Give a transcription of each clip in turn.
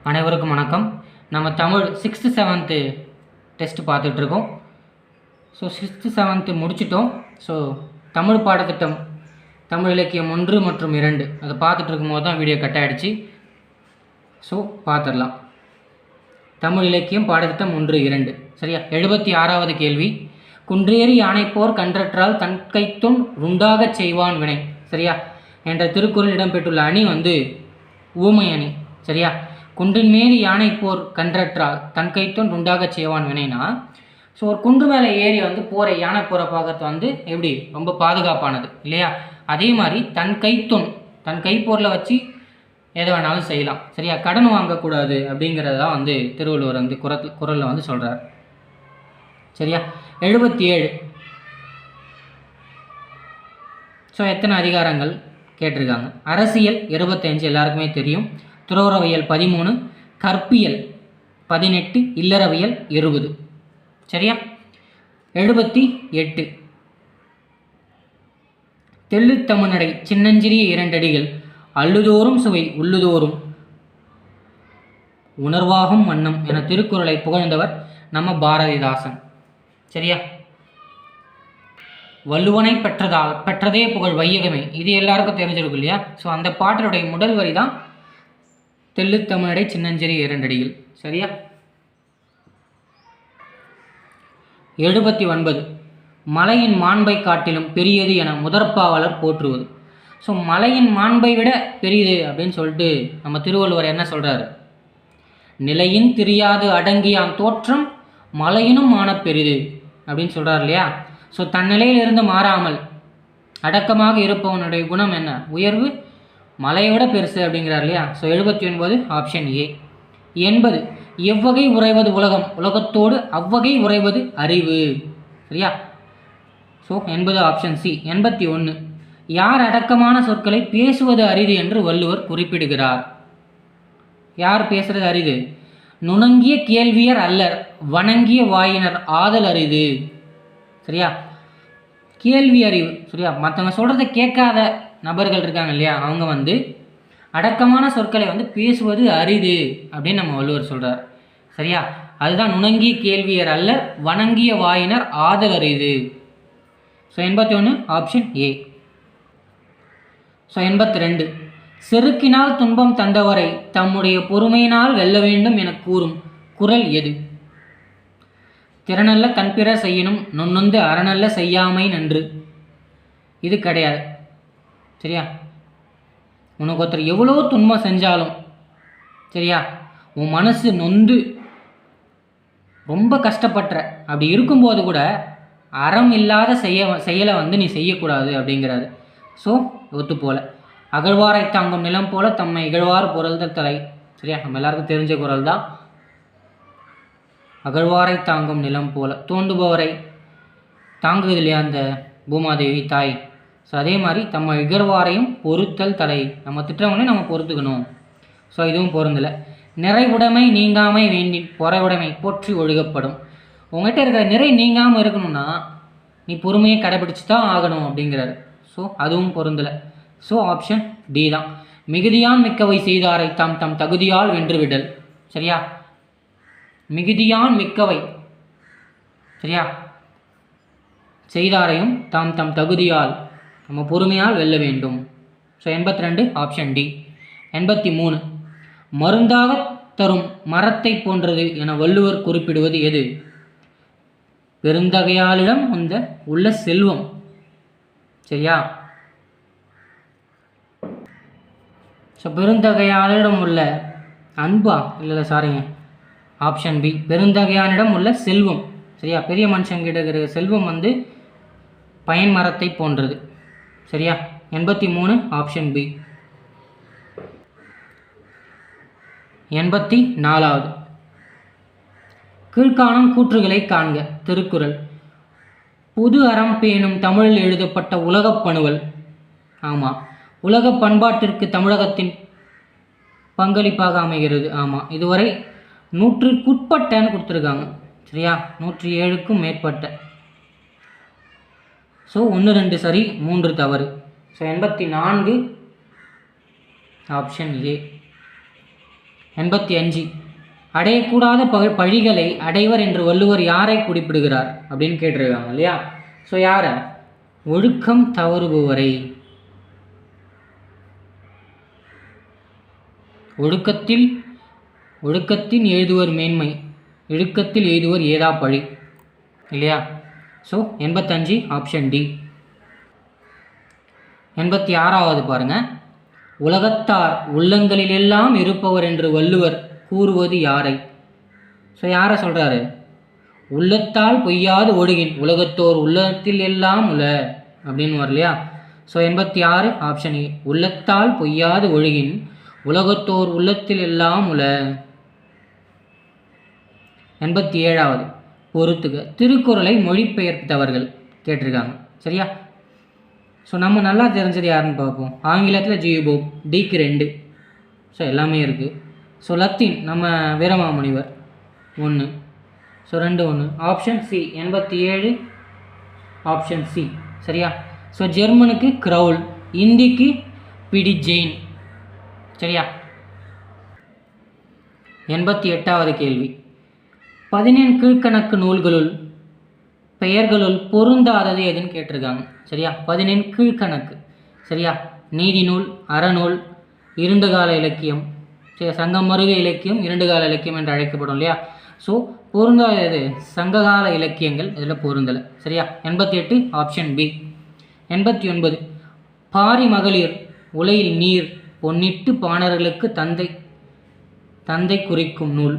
அனைவருக்கும் வணக்கம். நம்ம தமிழ் 6th 7th டெஸ்ட் பார்த்துட்ருக்கோம். ஸோ 6th 7th முடிச்சிட்டோம். ஸோ தமிழ் பாடத்திட்டம் தமிழ் இலக்கியம் 1 மற்றும் 2 அதை பார்த்துட்ருக்கும் போது தான் வீடியோ கட் ஆகிடுச்சு. ஸோ பார்த்துடலாம். தமிழ் இலக்கியம் பாடத்திட்டம் 1, 2 சரியா. 76வது கேள்வி. குன்றேறி யானைப்போர் கன்றற்றால் தன் கைத்துண் உண்டாகச் செய்வான் வினை சரியா என்ற திருக்குறள் இடம்பெற்றுள்ள அணி ஊமை அணி சரியா. குன்றின் மேல் யானை போர் கன்றற்றால் தன் கைத்தொன் உண்டாகச் செய்வான் வினைனா, ஸோ ஒரு குன்று மேலே ஏறி போரை யானை போரை பார்க்கறது எப்படி ரொம்ப பாதுகாப்பானது இல்லையா. அதே மாதிரி தன் கைப்பொருளை வச்சு எதை வேணாலும் செய்யலாம் சரியா. கடன் வாங்கக்கூடாது அப்படிங்கிறதான் திருவள்ளுவர் குறளில் சொல்கிறார் சரியா. 77. ஸோ எத்தனை அதிகாரங்கள் கேட்டிருக்காங்க. அரசியல் 25 எல்லாருக்குமே தெரியும். துறவரவியல் 13, கற்பியல் 18, இல்லறவியல் 20 சரியா. 78. தெள்ளுத்தமிழ்நடை சின்னஞ்சிறிய 2 அடிகள் அல்லுதோறும் சுவை உள்ளுதோறும் உணர்வாகும் வண்ணம் என திருக்குறளை புகழ்ந்தவர் நம்ம பாரதிதாசன் சரியா. வள்ளுவனை பெற்றதே புகழ் வையகமே, இது எல்லாருக்கும் தெரிஞ்சிருக்கும் இல்லையா. ஸோ அந்த பாட்டினுடைய முதல் வரி தான் தெள்ளுத்தமிழடை சின்னஞ்சிறிய 2 அடிகள் சரியா. 79. மலையின் மாண்பை காட்டிலும் பெரியது என முதற்பாவலர் போற்றுவது. ஸோ மலையின் மாண்பை விட பெரியது அப்படின்னு சொல்லிட்டு நம்ம திருவள்ளுவர் என்ன சொல்கிறாரு, நிலையின் தெரியாது அடங்கியான் தோற்றம் மலையினும் மான பெரிது அப்படின்னு சொல்கிறார் இல்லையா. ஸோ தன்னிலையிலிருந்து மாறாமல் அடக்கமாக இருப்பவனுடைய குணம் என்ன, உயர்வு மலையோட பெருசு அப்படிங்கிறார் இல்லையா. So 79 option A. 80. எவ்வகை உறைவது உலகம் உலகத்தோடு அவ்வகை உறைவது அறிவு சரியா. So 80 option C. 81. யார் அடக்கமான சொற்களை பேசுவது அரிது என்று வள்ளுவர் குறிப்பிடுகிறார். யார் பேசுறது அரிது, நுணங்கிய கேள்வியர் அல்லர் வணங்கிய வாயினர் ஆதல் அரிது சரியா. கேள்வி அறிவு சரியா, மற்றவங்க சொல்கிறத கேட்காத நபர்கள் இருக்காங்க இல்லையா, அவங்க அடக்கமான சொற்களை பேசுவது அரிது அப்படின்னு நம்ம வள்ளுவர் சொல்கிறார் சரியா. அதுதான் நுணங்கிய கேள்வியர் அல்லர் வணங்கிய வாயினர் ஆதல் அரிது. So 81 option A. ஸோ 82. செருக்கினால் துன்பம் தந்தவரை தம்முடைய பொறுமையினால் வெல்ல வேண்டும் என கூறும் குறள் எது. திறனல்ல தன்பிற செய்யணும் நொன்னொந்து அறநல்ல செய்யாமை நன்று. இது கிடையாது சரியா. உனக்கு ஒருத்தர் எவ்வளோ துன்பம் செஞ்சாலும் சரியா, உன் மனசு நொந்து ரொம்ப கஷ்டப்படுற அப்படி இருக்கும்போது கூட அறம் இல்லாத செயலை நீ செய்யக்கூடாது அப்படிங்கிறாரு. ஸோ ஒத்து போல அகழ்வாரை தாங்கும் நிலம் போல தம்மை இகழ்வார் பொருள்தல் தலை சரியா. நம்ம எல்லாருக்கும் தெரிஞ்ச குறள் தான். அகழ்வாரை தாங்கும் நிலம் போல, தோண்டுபவரை தாங்குது இல்லையா அந்த பூமாதேவி தாய். ஸோ அதே மாதிரி தம்ம இகழ்வாரையும் பொறுத்தல் தலை, நம்ம திட்டவங்களையும் நம்ம பொறுத்துக்கணும். ஸோ இதுவும் பொருந்தலை. நிறைவுடைமை நீங்காமை வேண்டி பொறைவுடைமை போற்றி ஒழுகப்படும். உங்கள்கிட்ட இருக்கிற நிறை நீங்காமல் இருக்கணும்னா நீ பொறுமையை கடைபிடிச்சு தான் ஆகணும் அப்படிங்கிறாரு. ஸோ அதுவும் பொருந்தலை. ஸோ ஆப்ஷன் டி தான். மிகுதியான் மிக்கவை செய்தாரை தாம் தம் தகுதியால் வென்று விடல் சரியா. மிகுதியான் மிக்கவை சரியா செய்தாரையும் தாம் தம் தகுதியால் நம்ம பொறுமையால் வெல்ல வேண்டும். So 82 option D. 83. மருந்தாக தரும் மரத்தை போன்றது என வள்ளுவர் குறிப்பிடுவது எது. பெருந்தகையாளிடம் உள்ள செல்வம் சரியா. ஸோ பெருந்தகையாளிடம் உள்ள அன்பா இல்லை சாரிங்க, ஆப்ஷன் பி. பெருந்தகையானிடம் உள்ள செல்வம் சரியா. பெரிய மனுஷங்கிட்ட இருக்கிற செல்வம் பயன் மரத்தை போன்றது சரியா. 83 ஆப்ஷன் பி. 84. கீழ்காணும் கூற்றுகளை காண்க. திருக்குறள். பொது அறம் பேணும் தமிழில் எழுதப்பட்ட உலகப் பணுவல். ஆமாம். உலக பண்பாட்டிற்கு தமிழகத்தின் பங்களிப்பாக அமைகிறது. ஆமாம். இதுவரை 100க்குட்பட்டன்னு கொடுத்துருக்காங்க சரியா. 107க்கும் மேற்பட்ட. ஸோ 1, 2 சரி 3 தவறு. So 84 option A. 85 அடையக்கூடாத பழிகளை அடைவர் என்று வள்ளுவர் யாரை குறிப்பிடுகிறார் அப்படின்னு கேட்டிருக்காங்க இல்லையா. ஸோ யாரை? ஒழுக்கம் தவறுபவரை. ஒழுக்கத்தின் எழுதுவர் மேன்மை, இழுக்கத்தில் எழுதுவர் ஏதா பழி இல்லையா. So 85 option D. 86வது பாருங்க. உலகத்தார் உள்ளங்களிலெல்லாம் இருப்பவர் என்று வள்ளுவர் கூறுவது யாரை? ஸோ யாரை சொல்கிறாரு? உள்ளத்தால் பொய்யாது ஒழுகின் உலகத்தோர் உள்ளத்தில் எல்லாம் உல அப்படின்னு வரும் இல்லையா. So 86 option A. உள்ளத்தால் பொய்யாது ஒழுகின் உலகத்தோர் உள்ளத்தில் எல்லாம் உல. 87வது பொறுத்துக. திருக்குறளை மொழிபெயர்த்தவர்கள் கேட்டிருக்காங்க சரியா. ஸோ நம்ம நல்லா தெரிஞ்சது யாருன்னு பார்ப்போம். ஆங்கிலத்தில் ஜியூபோப், டிக்கு 2. ஸோ எல்லாமே இருக்குது. ஸோ லத்தீன் நம்ம Veeramamunivar 1. So 2 1. Option C 87 option C சரியா. ஸோ ஜெர்மனுக்கு க்ரௌல், இந்திக்கு பிடிஜெயின் சரியா. 88வது கேள்வி. 14 கீழ்கணக்கு நூல்களுள் பெயர்களுள் பொருந்தாதது எதுன்னு கேட்டிருக்காங்க சரியா. 14 கீழ்கணக்கு சரியா. நீதி நூல், அறநூல், இருண்டுகால இலக்கியம், சங்கமருக இலக்கியம், இருண்டுகால இலக்கியம் என்று அழைக்கப்படும் இல்லையா. ஸோ பொருந்தாதது சங்ககால இலக்கியங்கள் இதில் பொருந்தலை சரியா. 88 ஆப்ஷன் பி. 89 பாரி மகளிர் உலையில் நீர் பொன்னிட்டு பாணர்களுக்கு தந்தை குறிக்கும் நூல்,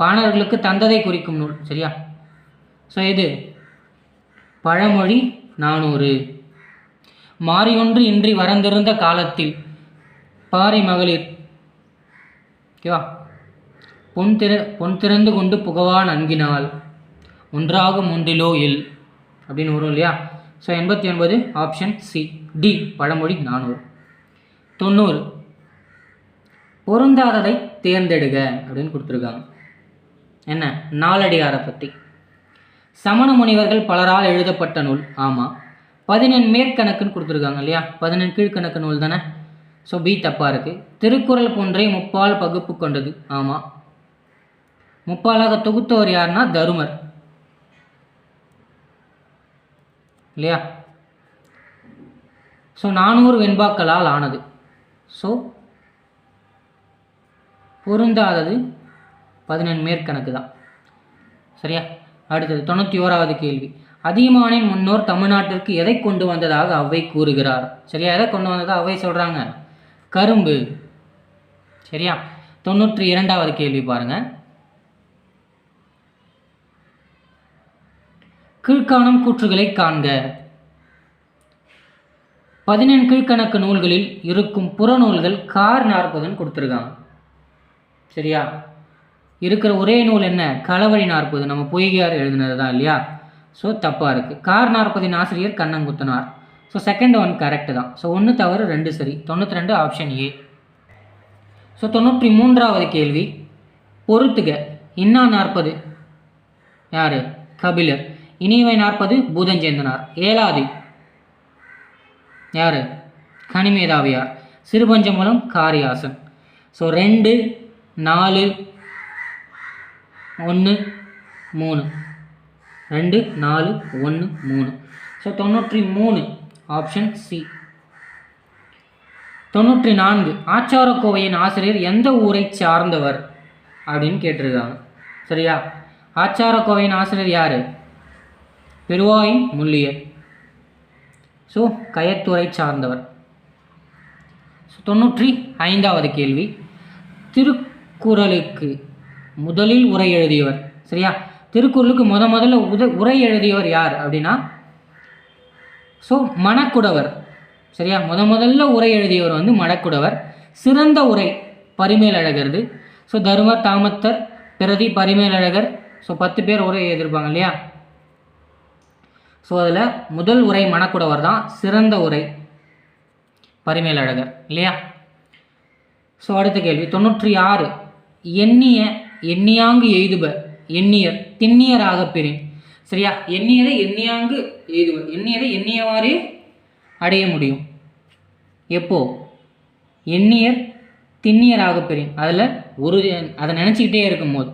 பாணர்களுக்கு தந்ததை குறிக்கும் நூல் சரியா. ஸோ இது பழமொழி 400. மாறியொன்று இன்றி வரந்திருந்த காலத்தில் பாரி மகளிர் ஓகேவா பொன் திறந்து கொண்டு புகவான் அன்கினால் ஒன்றாகும் ஒன்றிலோ இல் அப்படின்னு வரும் இல்லையா. ஸோ 89 ஆப்ஷன் சி டி பழமொழி 400. 90 பொருந்தாததை தேர்ந்தெடுக அப்படின்னு கொடுத்துருக்காங்க. என்ன? நாலடியாரை பற்றி. சமண முனிவர்கள் பலரால் எழுதப்பட்ட நூல். ஆமாம். 14 மேற்கணக்குன்னு கொடுத்துருக்காங்க இல்லையா. 14 கீழ்கணக்கு நூல் தானே. ஸோ பி தப்பாக இருக்குது. திருக்குறள் போன்றே முப்பால் பகுப்பு கொண்டது. ஆமாம். முப்பாலாக தொகுத்தவர் யாருன்னா தருமர் இல்லையா. ஸோ 400 வெண்பாக்களால் ஆனது. ஸோ பொருந்தாதது 14 மேற்கணக்கு தான் சரியா. அடுத்தது 91வது கேள்வி. அதியமானின் முன்னோர் தமிழ்நாட்டிற்கு எதை கொண்டு வந்ததாக அவ்வை கூறுகிறார்? சரியா. எதை கொண்டு வந்ததாக அவ்வை சொல்கிறாங்க? கரும்பு சரியா. 92வது கேள்வி பாருங்க. கீழ்காணும் கூற்றுகளை காண்க. 14 கீழ்கணக்கு நூல்களில் இருக்கும் புறநூல்கள் கார் 40 கொடுத்துருக்காங்க சரியா. இருக்கிற ஒரே நூல் என்ன? களவழி 40 நம்ம பொய்கையார் எழுதினது தான் இல்லையா. ஸோ தப்பாக இருக்குது. கார் 40 ஆசிரியர் கண்ணங்குத்தனார். ஸோ செகண்ட் ஒன் கரெக்டு தான். ஸோ 1 தவறு 2 சரி. 92 ஆப்ஷன் ஏ. ஸோ 93வது கேள்வி. பொறுத்துக. இன்னா 40 யார்? கபிலர். இனியவை 40 பூதஞ்சேந்தனார். ஏலாதி யார்? கனிமேதாவியார். சிறுபஞ்சமூலம் காரியாசன். ஸோ 2 4 1 3 2 4 1 3. So 93 option C. 94 ஆச்சாரக்கோவையின் ஆசிரியர் எந்த ஊரை சார்ந்தவர் அப்படின்னு கேட்டிருக்காங்க சரியா. ஆச்சாரக்கோவையின் ஆசிரியர் யார்? பெருவாயின் முள்ளியர். ஸோ கயத்துறை சார்ந்தவர். 95வது கேள்வி. திருக்குறளுக்கு முதலில் உரை எழுதியவர் சரியா. திருக்குறளுக்கு முதல்ல உரை எழுதியவர் யார் அப்படின்னா ஸோ மணக்குடவர் சரியா. முதல்ல உரை எழுதியவர் வந்து மணக்குடவர். சிறந்த உரை பரிமேலழகர்து. ஸோ தருமர், தாமத்தர், பிரதி, பரிமேலழகர். ஸோ 10 பேர் உரை எழுதியிருப்பாங்க இல்லையா. ஸோ அதில் முதல் உரை மணக்குடவர் தான். சிறந்த உரை பரிமேலழகர் இல்லையா. ஸோ அடுத்த கேள்வி 96. எண்ணியாங்கு எய்துப எண்ணியர் திண்ணியராக பெறின் சரியா. எண்ணியதை எண்ணியாங்கு எய்துவர், எண்ணியதை எண்ணியவாறே அடைய முடியும். எப்போ? எண்ணியர் திண்ணியராக பெறின். அதில் அதை நினச்சிக்கிட்டே இருக்கும்போது,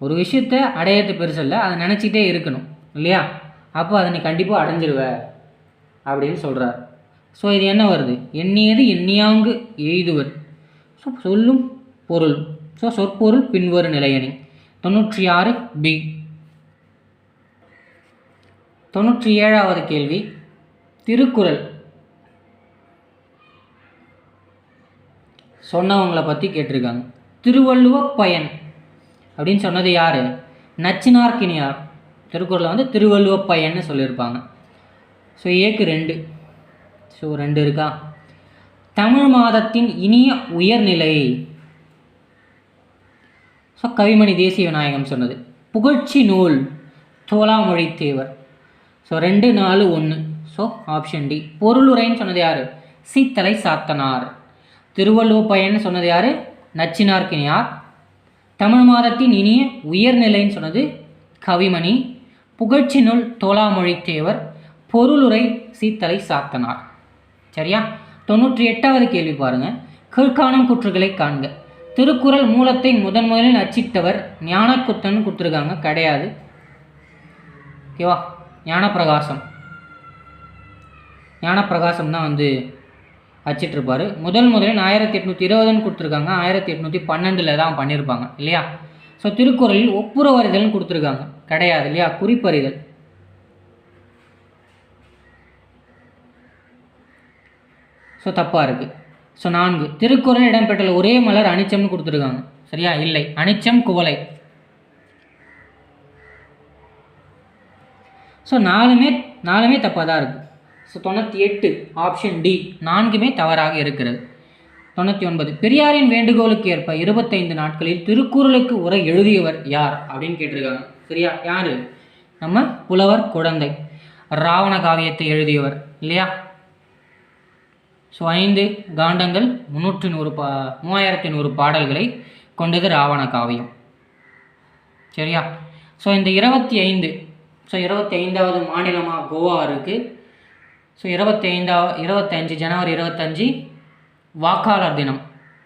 ஒரு விஷயத்தை அடையிறது பெருசு இல்லை, அதை நினச்சிக்கிட்டே இருக்கணும் இல்லையா, அப்போ அதை நீ கண்டிப்பாக அடைஞ்சிருவ அப்படின்னு சொல்கிறார். ஸோ இது என்ன வருது, எண்ணியது எண்ணியாங்கு எய்துவர். ஸோ சொல்லும் பொருள். ஸோ சொற்பொருள் பின்வரும் நிலையணி. 96 பி. 97வது கேள்வி, திருக்குறள் சொன்னவங்களை பற்றி கேட்டிருக்காங்க. திருவள்ளுவ பயன் அப்படின்னு சொன்னது யார்? நச்சினார்க்கினியார். திருக்குறளில் வந்து திருவள்ளுவ பயன்னு சொல்லியிருப்பாங்க. ஸோ ஏக்கு 2. ஸோ 2 இருக்கா? தமிழ் மாதத்தின் இனிய உயர்நிலை. ஸோ கவிமணி தேசிய விநாயகம் சொன்னது. புகழ்ச்சி நூல் தோலாமொழி தேவர். ஸோ 2, 4, 1. So option D. பொருளுரைன்னு சொன்னது யார்? சீத்தலை சாத்தனார். திருவள்ளுவ பயன்னு சொன்னது யார்? நச்சினார்க்கினியார். தமிழ் மாதத்தின் இனிய உயர்நிலைன்னு சொன்னது கவிமணி. புகழ்ச்சி நூல் தோலாமொழி தேவர். பொருளுரை சீத்தலை சாத்தனார். சரியா? 98வது கேள்வி பாருங்கள். கீழ்காணும் கூற்றுகளை காண்க. திருக்குறள் மூலத்தை முதலில் அச்சிட்டவர் ஞானக்குத்தன் கொடுத்துருக்காங்க, கிடையாது. ஓகேவா? ஞானப்பிரகாசம் தான் வந்து அச்சிட்ருப்பார். முதலில் 1820ன்னு கொடுத்துருக்காங்க, 1812 தான் பண்ணியிருப்பாங்க இல்லையா? ஸோ திருக்குறளில் ஒப்புரவறிதல்னு கொடுத்துருக்காங்க, கிடையாது இல்லையா? குறிப்பறிதல். ஸோ தப்பாக இருக்குது. ஸோ 4, திருக்குறள் இடம்பெற்றுள்ள ஒரே மலர் அனிச்சம்னு கொடுத்துருக்காங்க, சரியா? இல்லை, அனிச்சம் குவளை. ஸோ 4மே தப்பாக தான் இருக்குது. ஸோ 98 ஆப்ஷன் டி, 4மே தவறாக இருக்கிறது. 99, பெரியாரின் வேண்டுகோளுக்கு ஏற்ப 25 நாட்களில் திருக்குறளுக்கு உரை எழுதியவர் யார் அப்படின்னு கேட்டிருக்காங்க, சரியா? யார்? நம்ம புலவர் குடந்தை. ராவண காவியத்தை எழுதியவர் இல்லையா? ஸோ 5 காண்டங்கள், 3100 பாடல்களை கொண்டது ராவண காவியம், சரியா? ஸோ இந்த 25வது மாநிலமாக கோவா இருக்குது. ஸோ 25 ஜனவரி 25 வாக்காளர் தினம்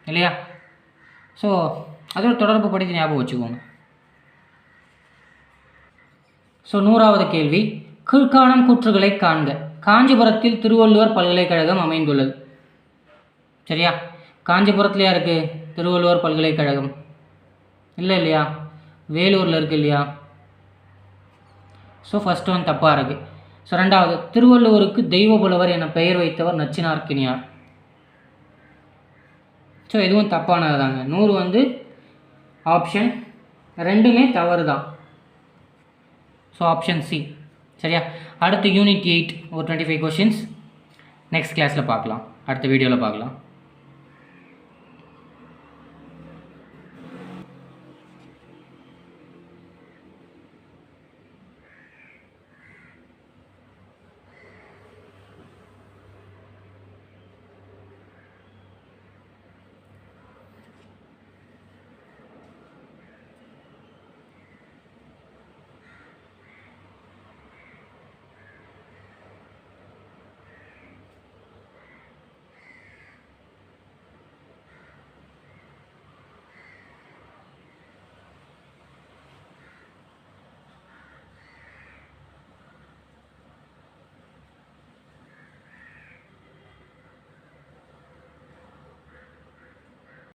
இல்லையா? ஸோ அதோட தொடர்பு படித்து ஞாபகம் வச்சுக்கோங்க. ஸோ 100வது கேள்வி, கீழ்காணும் கூற்றுகளை காண்க. காஞ்சிபுரத்தில் திருவள்ளுவர் பல்கலைக்கழகம் அமைந்துள்ளது, சரியா? காஞ்சிபுரத்துலையா இருக்குது திருவள்ளுவர் பல்கலைக்கழகம்? இல்லை இல்லையா? வேலூரில் இருக்குது இல்லையா? ஸோ ஃபஸ்ட் ஒன் தப்பாக இருக்குது. ஸோ 2வது, திருவள்ளுவருக்கு தெய்வ புலவர் என பெயர் வைத்தவர் நச்சினார்க்கினியார். ஸோ இதுவும் தப்பானது தாங்க. 100 வந்து ஆப்ஷன் 2மே தவறு தான். ஸோ ஆப்ஷன் சி, சரியா? அடுத்து யூனிட் 8 ஒரு 25 கொஷின்ஸ் நெக்ஸ்ட் கிளாஸில் பார்க்கலாம், அடுத்த வீடியோவில் பார்க்கலாம்.